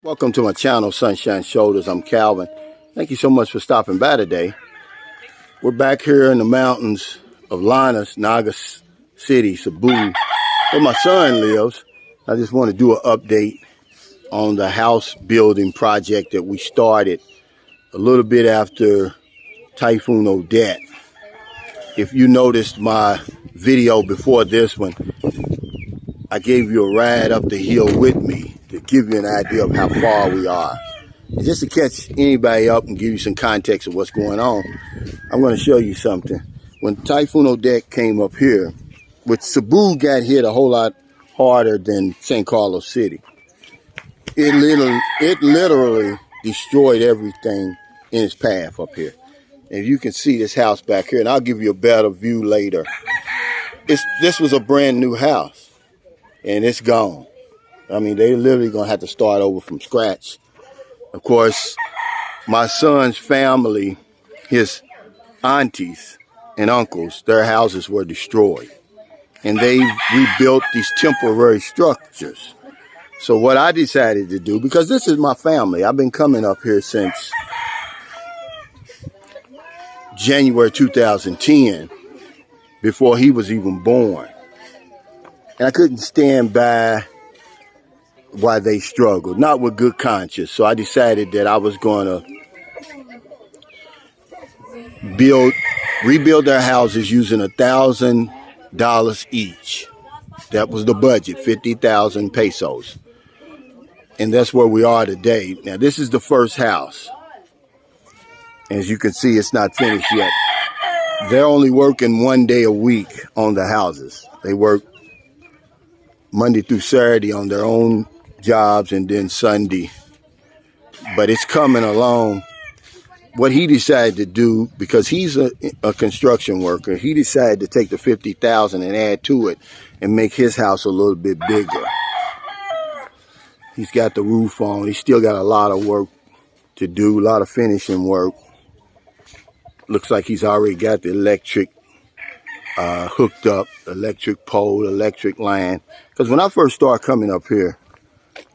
Welcome to my channel, Sunshine Shoulders. I'm Calvin. Thank you so much for stopping by today. We're back here in the mountains of Lynas, Naga City, Cebu, where my son lives. I just want to do an update on the house building project that we started a little bit after Typhoon Odette. If you noticed my video before this one, I gave you a ride up the hill with me to give you an idea of how far we are. And just to catch anybody up and give you some context of what's going on, I'm going to show you something. When Typhoon Odette came up here, which Cebu got hit a whole lot harder than San Carlos City. It literally destroyed everything in its path up here. And you can see this house back here, and I'll give you a better view later. This was a brand new house, and it's gone. I mean, they literally going to have to start over from scratch. Of course, my son's family, his aunties and uncles, their houses were destroyed. And they rebuilt these temporary structures. So what I decided to do, because this is my family, I've been coming up here since January 2010, before he was even born. And I couldn't stand by why they struggled, not with good conscience. So I decided that I was going to rebuild their houses using $1,000 each. That was the budget, 50,000 pesos. And that's where we are today. Now, this is the first house. As you can see, it's not finished yet. They're only working 1 day a week on the houses. They work Monday through Saturday on their own jobs and then Sunday. But it's coming along. What he decided to do, because he's a construction worker, he decided to take the 50,000 and add to it and make his house a little bit bigger. He's got the roof on. He's still got a lot of work to do, a lot of finishing work. Looks like he's already got the electric hooked up, electric pole, electric line. Because when I first started coming up here,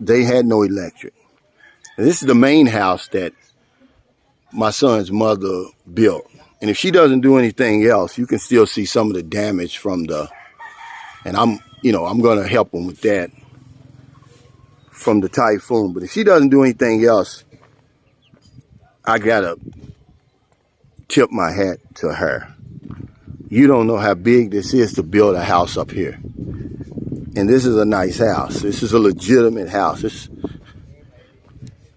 they had no electric. And this is the main house that my son's mother built. And if she doesn't do anything else, you can still see some of the damage from and I'm going to help them with that from the typhoon. But if she doesn't do anything else, I got to tip my hat to her. You don't know how big this is to build a house up here. And this is a nice house. This is a legitimate house.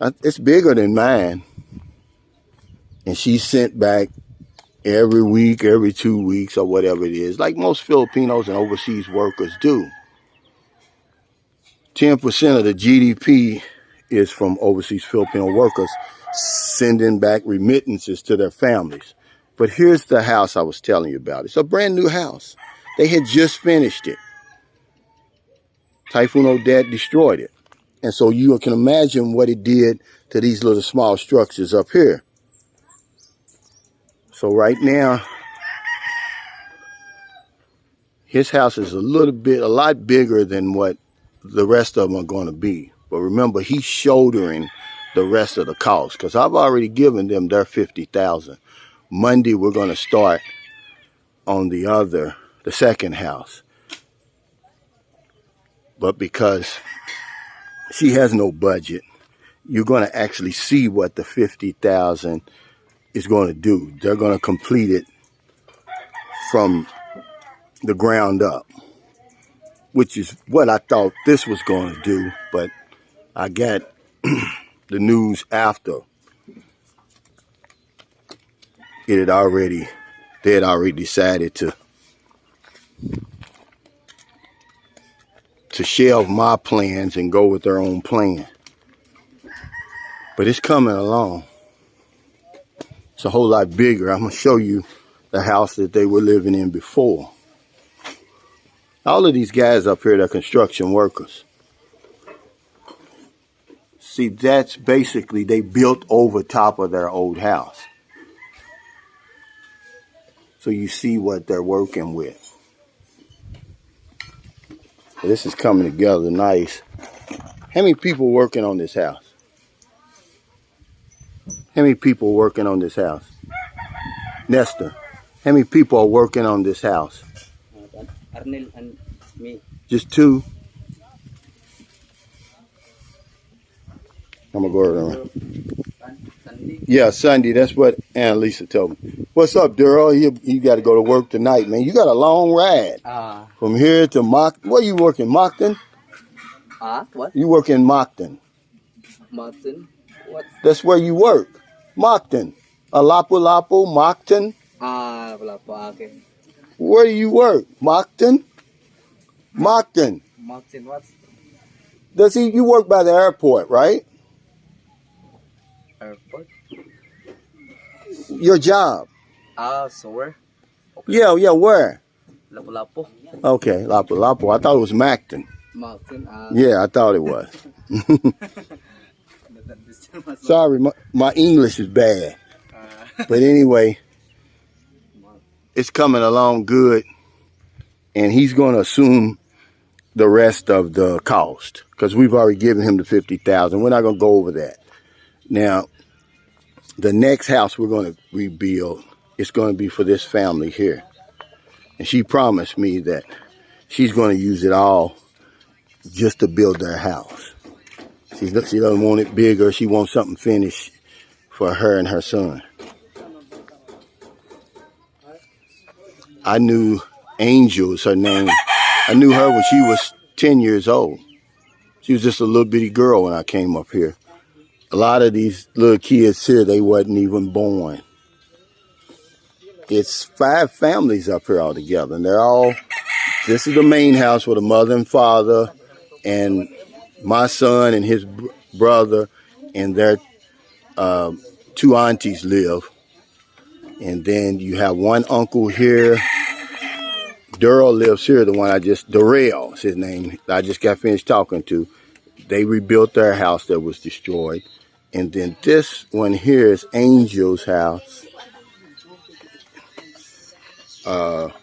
It's bigger than mine. And she's sent back every week, every 2 weeks, or whatever it is, like most Filipinos and overseas workers do. 10% of the GDP is from overseas Filipino workers sending back remittances to their families. But here's the house I was telling you about. It's a brand new house. They had just finished it. Typhoon Odette destroyed it. And so you can imagine what it did to these little small structures up here. So right now, his house is a lot bigger than what the rest of them are going to be. But remember, he's shouldering the rest of the cost, because I've already given them their 50,000. Monday, we're going to start on the second house. But because she has no budget, you're going to actually see what the 50,000 is going to do. They're going to complete it from the ground up, which is what I thought this was going to do. But I got the news after they had already decided to shelve my plans and go with their own plan. But it's coming along. It's a whole lot bigger. I'm going to show you the house that they were living in before. All of these guys up here, they're construction workers. See, that's basically, they built over top of their old house. So you see what they're working with. This is coming together nice. How many people working on this house? How many people working on this house? Nestor, how many people are working on this house? Arnel and me. Just two? I'm gonna go around. Sunday. Yeah, Sunday. That's what Annalisa told me. What's up, Daryl? You got to go to work tonight, man. You got a long ride from here to Moncton. Where you working, Moncton? What? You work in Moncton. Mountain? What? That's where you work. Moncton. Lapu-Lapu, Moncton. Wala pa. Okay. Where do you work? Moncton? Moncton. Mountain what? You work by the airport, right? Airport? Your job. So where? Yeah, where? Lapu-Lapu. Okay, Lapu-Lapu. I thought it was Moncton. Mountain. Yeah, I thought it was. Sorry, my English is bad. But anyway, it's coming along good. And he's going to assume the rest of the cost. Because we've already given him the $50,000. We're not going to go over that. Now, the next house we're going to rebuild is going to be for this family here. And she promised me that she's going to use it all just to build their house. She doesn't want it bigger. She wants something finished for her and her son. I knew Angel is her name. I knew her when she was 10 years old. She was just a little bitty girl when I came up here. A lot of these little kids here, they wasn't even born. It's 5 families up here all together. And this is the main house with a mother and father and my son and his brother and their 2 aunties live. And then you have one uncle here. Daryl lives here, Darrell is his name. I just got finished talking to. They rebuilt their house that was destroyed. And then this one here is Angel's house.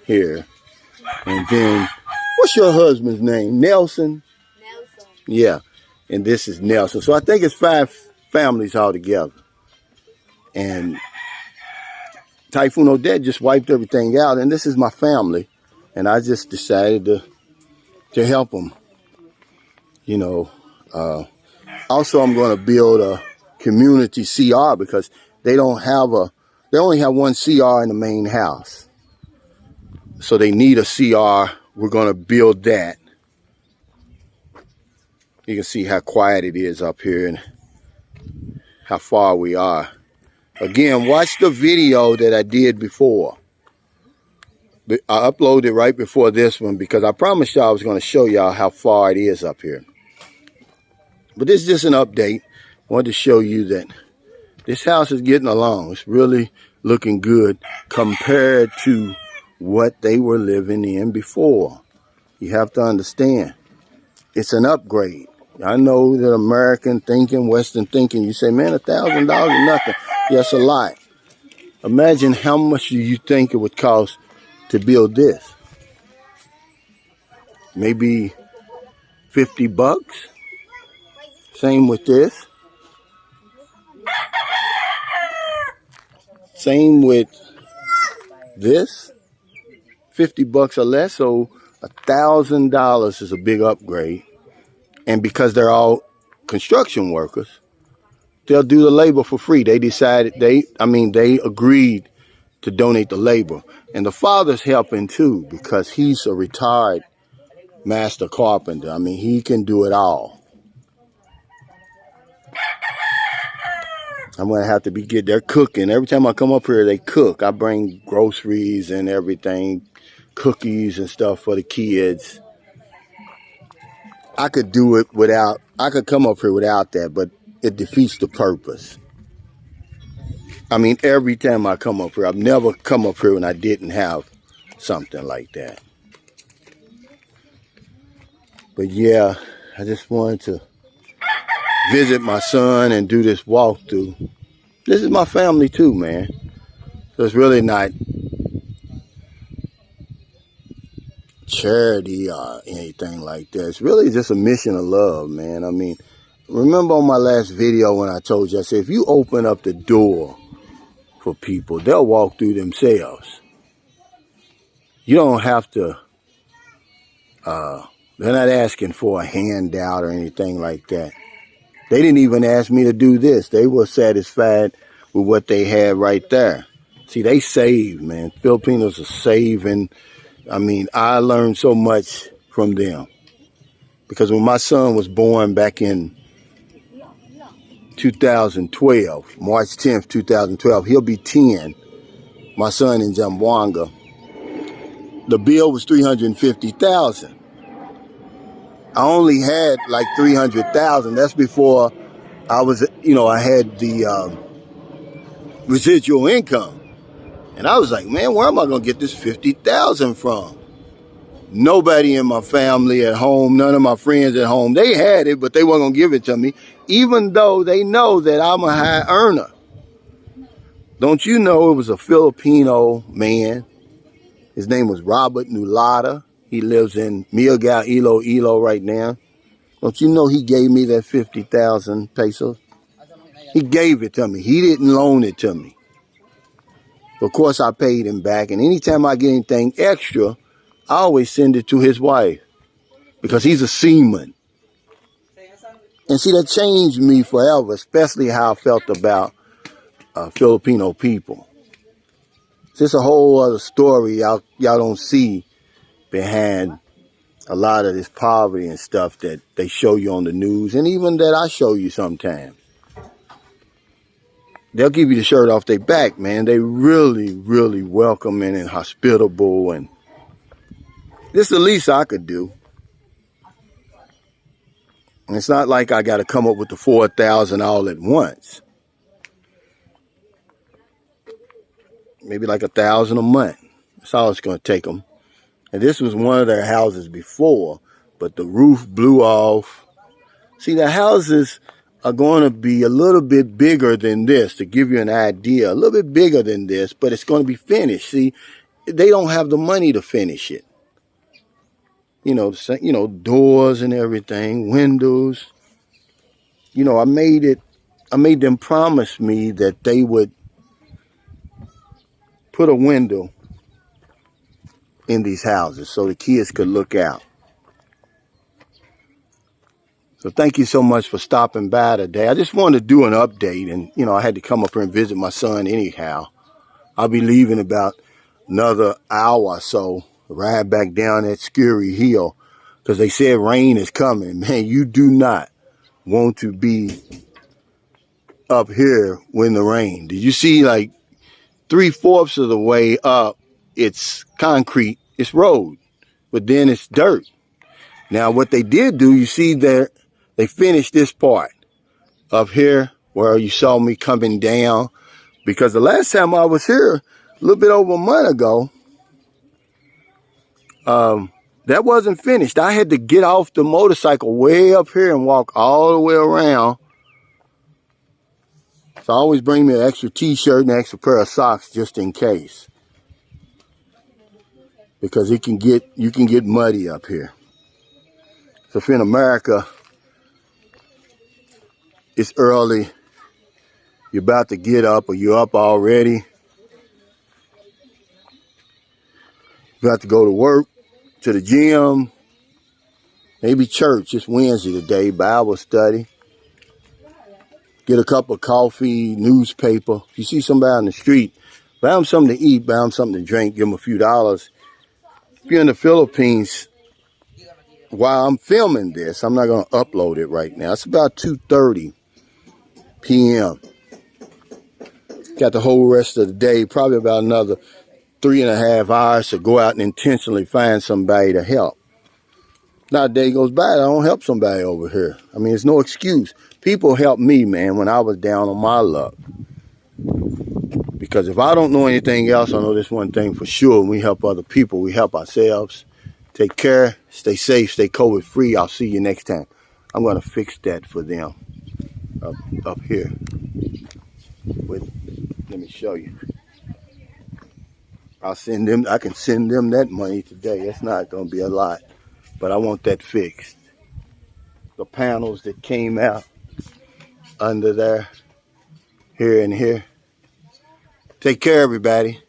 Here. And then, what's your husband's name? Nelson? Nelson. Yeah. And this is Nelson. So I think it's 5 families all together. And Typhoon Odette just wiped everything out. And this is my family. And I just decided to help them. You know, also I'm going to build a community CR because they only have one CR in the main house. So they need a CR. We're going to build that. You can see how quiet it is up here and how far we are. Again, watch the video that I did before. I uploaded it right before this one because I promised y'all I was going to show y'all how far it is up here. But this is just an update. I wanted to show you that this house is getting along. It's really looking good compared to what they were living in before. You have to understand, it's an upgrade. I know that American thinking, Western thinking, you say, man, $1,000 is nothing. Yes, a lot. Imagine how much you think it would cost to build this. Maybe 50 bucks. Same with this. Same with this. 50 bucks or less. So $1,000 is a big upgrade. And because they're all construction workers, they'll do the labor for free. They decided, they agreed to donate the labor. And the father's helping too because he's a retired master carpenter. I mean, he can do it all. I'm going to have to they're cooking. Every time I come up here, they cook. I bring groceries and everything, cookies and stuff for the kids. I could do it I could come up here without that, but it defeats the purpose. I mean, every time I come up here, I've never come up here when I didn't have something like that. But yeah, I just wanted to visit my son and do this walkthrough. This is my family too, man. So it's really not charity or anything like that. It's really just a mission of love, man. I mean, remember on my last video when I told you, I said, if you open up the door for people, they'll walk through themselves. You don't have to, they're not asking for a handout or anything like that. They didn't even ask me to do this. They were satisfied with what they had right there. See, they save, man. Filipinos are saving. I mean, I learned so much from them. Because when my son was born back in 2012, March 10th, 2012, he'll be 10. My son in Zamboanga. The bill was $350,000. I only had like $300,000. That's before I was, I had the residual income. And I was like, man, where am I going to get this $50,000 from? Nobody in my family at home, none of my friends at home, they had it, but they weren't going to give it to me, even though they know that I'm a high earner. Don't you know it was a Filipino man? His name was Robert Nulata. He lives in Miagao, Iloilo right now. Don't you know he gave me that 50,000 pesos? He gave it to me. He didn't loan it to me. Of course, I paid him back. And anytime I get anything extra, I always send it to his wife. Because he's a seaman. And see, that changed me forever, especially how I felt about Filipino people. It's a whole other story y'all don't see behind a lot of this poverty and stuff that they show you on the news, and even that I show you sometimes. They'll give you the shirt off their back, man. They really, really welcoming and hospitable, and this is the least I could do. And it's not like I got to come up with the 4,000 all at once. Maybe like 1,000 a month. That's all it's going to take them. And this was one of their houses before, but the roof blew off. See, the houses are going to be a little bit bigger than this, to give you an idea. A little bit bigger than this, but it's going to be finished. See, they don't have the money to finish it. Doors and everything, windows. I made them promise me that they would put a window in these houses so the kids could look out. So thank you so much for stopping by today. I just wanted to do an update, and I had to come up here and visit my son anyhow. I'll be leaving about another hour or so, ride back down that scary hill, because they said rain is coming. Man, you do not want to be up here when the rain. Did you see, like 3/4 of the way up, it's concrete, it's road, but then it's dirt. Now, what they did do, you see there, they finished this part up here where you saw me coming down, because the last time I was here, a little bit over a month ago, that wasn't finished. I had to get off the motorcycle way up here and walk all the way around. So I always bring me an extra t-shirt and an extra pair of socks just in case. Because you can get muddy up here. So if you're in America, it's early, you're about to get up or you're up already, you have to go to work, to the gym, maybe church. It's Wednesday today, Bible study. Get a cup of coffee, newspaper. If you see somebody on the street, buy them something to eat, buy them something to drink, give them a few dollars. If you're in the Philippines, while I'm filming this, I'm not going to upload it right now. It's about 2:30 p.m. Got the whole rest of the day, probably about another 3.5 hours to go out and intentionally find somebody to help. Not a day goes by, I don't help somebody over here. I mean, it's no excuse. People helped me, man, when I was down on my luck. Because if I don't know anything else, I know this one thing for sure. When we help other people, we help ourselves. Take care, stay safe, stay COVID free. I'll see you next time. I'm going to fix that for them up here. Let me show you. I can send them that money today. It's not going to be a lot, but I want that fixed. The panels that came out, under there, here and here. Take care, everybody.